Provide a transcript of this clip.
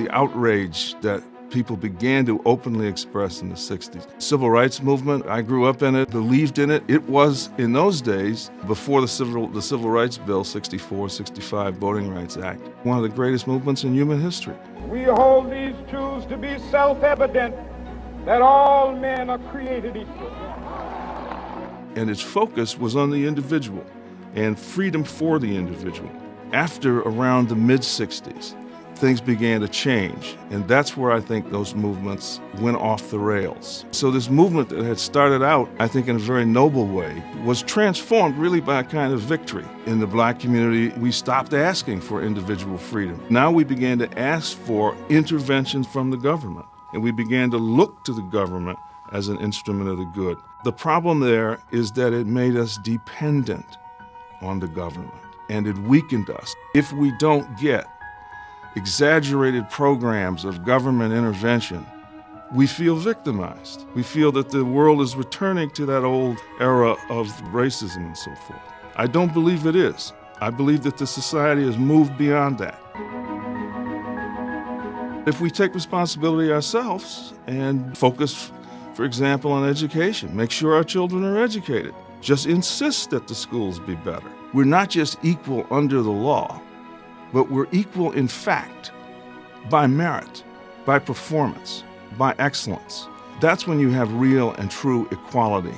the outrage that people began to openly express in the 60s. Civil rights movement, I grew up in it, believed in it. It was, in those days, before the Civil Rights Bill, 64, 65 Voting Rights Act, one of the greatest movements in human history. We hold these truths to be self-evident, that all men are created equal. And its focus was on the individual and freedom for the individual. After around the mid-60s, things began to change, and that's where I think those movements went off the rails. So this movement that had started out, I think in a very noble way, was transformed really by a kind of victory. In the black community, we stopped asking for individual freedom. Now we began to ask for interventions from the government, and we began to look to the government as an instrument of the good. The problem there is that it made us dependent on the government, and it weakened us. If we don't get exaggerated programs of government intervention, we feel victimized. We feel that the world is returning to that old era of racism and so forth. I don't believe it is. I believe that the society has moved beyond that. If we take responsibility ourselves and focus, for example, on education, make sure our children are educated, just insist that the schools be better. We're not just equal under the law, but we're equal in fact, by merit, by performance, by excellence. That's when you have real and true equality.